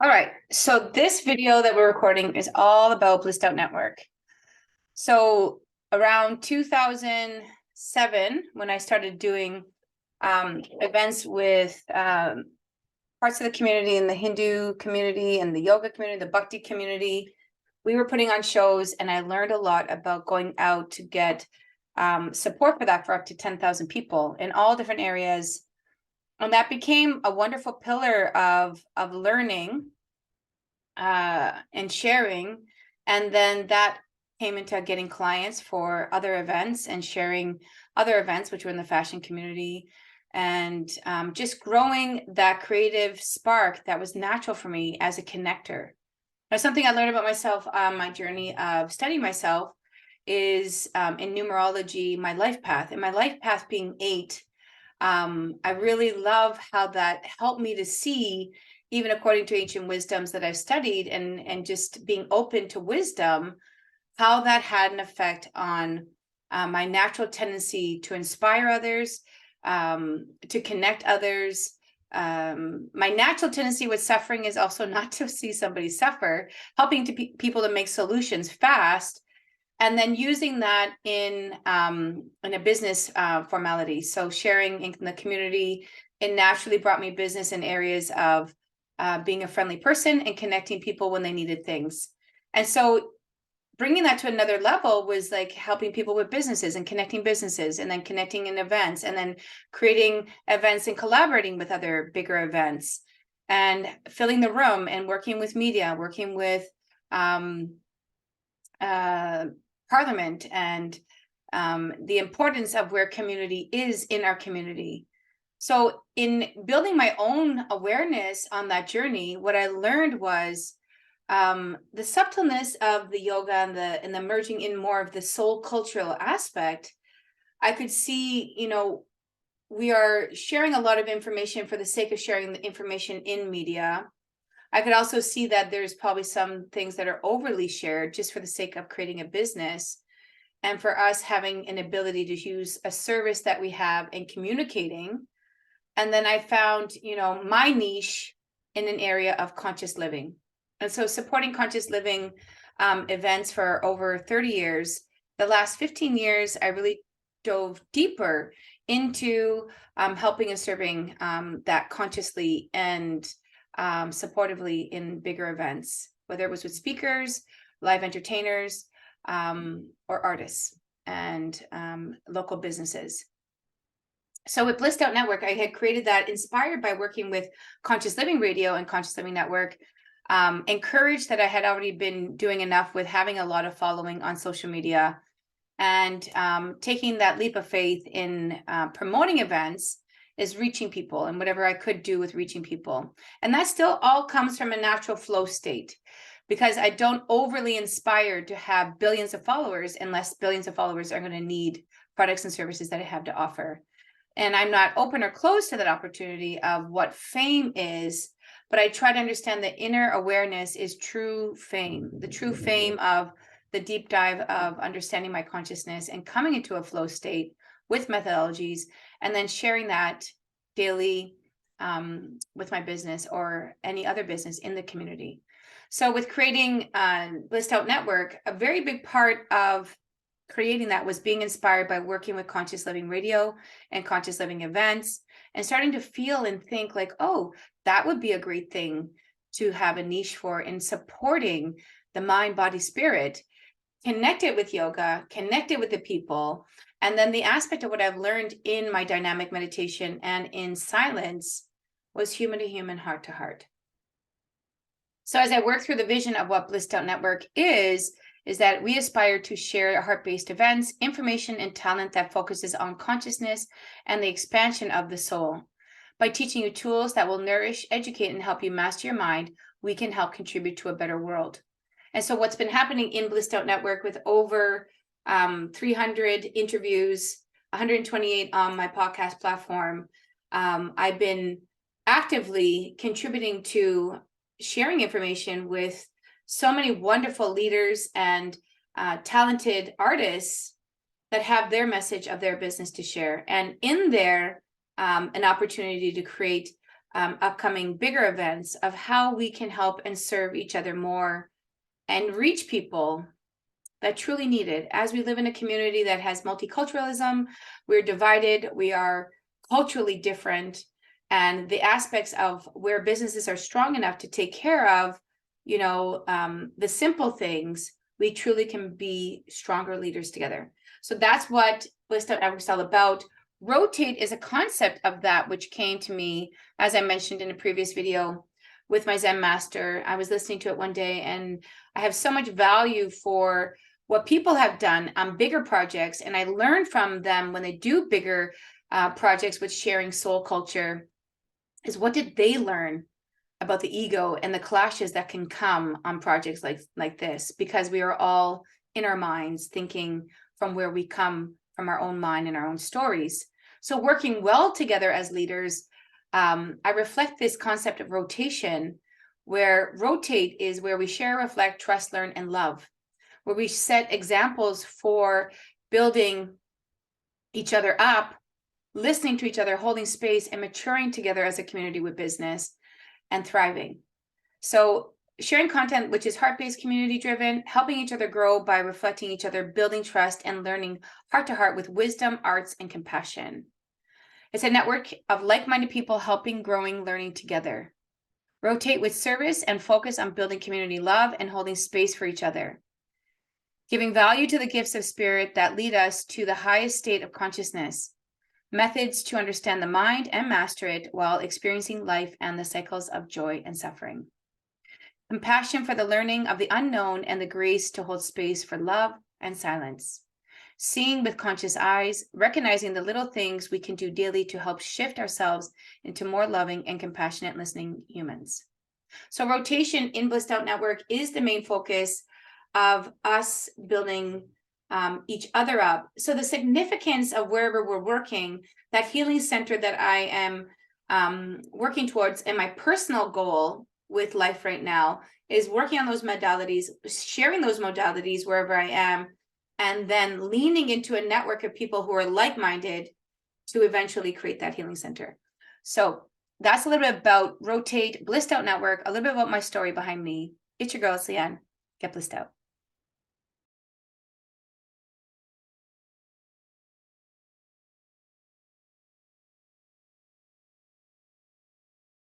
All right, so this video that we're recording is all about BlisstOut Network. So around 2007, when I started doing events with parts of the community in the Hindu community and the yoga community, the Bhakti community, we were putting on shows, and I learned a lot about going out to get support for that for up to 10,000 people in all different areas. And that became a wonderful pillar of learning and sharing. And then that came into getting clients for other events and sharing other events, which were in the fashion community, and just growing that creative spark that was natural for me as a connector. Now, something I learned about myself on my journey of studying myself is in numerology, my life path, and my life path being 8. I really love how that helped me to see, even according to ancient wisdoms that I've studied, and just being open to wisdom, how that had an effect on my natural tendency to inspire others, to connect others. My natural tendency with suffering is also not to see somebody suffer, helping people to make solutions fast, and then using that in a business formality. So sharing in the community, it naturally brought me business in areas of being a friendly person and connecting people when they needed things. And so bringing that to another level was like helping people with businesses and connecting businesses, and then connecting in events, and then creating events and collaborating with other bigger events, and filling the room, and working with media, working with Parliament, and the importance of where community is in our community. So in building my own awareness on that journey, what I learned was the subtleness of the yoga and the merging in more of the soul cultural aspect. I could see, we are sharing a lot of information for the sake of sharing the information in media. I could also see that there's probably some things that are overly shared just for the sake of creating a business, and for us having an ability to use a service that we have and communicating. And then I found, my niche in an area of conscious living. And so supporting conscious living events for over 30 years. The last 15 years, I really dove deeper into helping and serving that consciously and supportively in bigger events, whether it was with speakers, live entertainers, or artists and local businesses. So with BlisstOut Network, I had created that inspired by working with Conscious Living Radio and Conscious Living Network, encouraged that I had already been doing enough with having a lot of following on social media, and taking that leap of faith in promoting events is reaching people, and whatever I could do with reaching people. And that still all comes from a natural flow state, because I don't overly inspire to have billions of followers unless billions of followers are going to need products and services that I have to offer. And I'm not open or closed to that opportunity of what fame is, but I try to understand the inner awareness is true fame, the true fame of the deep dive of understanding my consciousness and coming into a flow state with methodologies, and then sharing that daily with my business or any other business in the community. So with creating BlisstOut Network, a very big part of creating that was being inspired by working with Conscious Living Radio and Conscious Living events, and starting to feel and think like, oh, that would be a great thing to have a niche for, in supporting the mind, body, spirit, connect it with yoga, connect it with the people. And then the aspect of what I've learned in my dynamic meditation and in silence was human to human, heart to heart. So as I work through the vision of what BlisstOut Network is that we aspire to share heart-based events, information, and talent that focuses on consciousness and the expansion of the soul. By teaching you tools that will nourish, educate, and help you master your mind, we can help contribute to a better world. And so what's been happening in BlisstOut Network, with over 300 interviews, 128 on my podcast platform, I've been actively contributing to sharing information with so many wonderful leaders and talented artists that have their message of their business to share. And in there, an opportunity to create upcoming bigger events of how we can help and serve each other more and reach people that truly need it. As we live in a community that has multiculturalism, we're divided, we are culturally different, and the aspects of where businesses are strong enough to take care of, the simple things, we truly can be stronger leaders together. So that's what BlisstOut Network is all about. Rotate is a concept of that, which came to me, as I mentioned in a previous video, with my Zen master. I was listening to it one day, and I have so much value for what people have done on bigger projects, and I learn from them when they do bigger projects with sharing soul culture, is what did they learn about the ego and the clashes that can come on projects like this, because we are all in our minds thinking from where we come from, our own mind and our own stories. So working well together as leaders, I reflect this concept of rotation, where rotate is where we share, reflect, trust, learn, and love, where we set examples for building each other up, listening to each other, holding space, and maturing together as a community with business and thriving. So sharing content which is heart-based, community-driven, helping each other grow by reflecting each other, building trust, and learning heart-to-heart with wisdom, arts, and compassion. It's a network of like-minded people helping, growing, learning together. Rotate with service and focus on building community love and holding space for each other. Giving value to the gifts of spirit that lead us to the highest state of consciousness. Methods to understand the mind and master it while experiencing life and the cycles of joy and suffering. Compassion for the learning of the unknown and the grace to hold space for love and silence. Seeing with conscious eyes, recognizing the little things we can do daily to help shift ourselves into more loving and compassionate listening humans. So rotation in BlisstOut Network is the main focus of us building each other up. So the significance of wherever we're working, that healing center that I am working towards, and my personal goal with life right now is working on those modalities, sharing those modalities wherever I am, and then leaning into a network of people who are like-minded to eventually create that healing center. So that's a little bit about Rotate, BlisstOut Network, a little bit about my story behind me. It's your girl, Leanne. Get blissed out.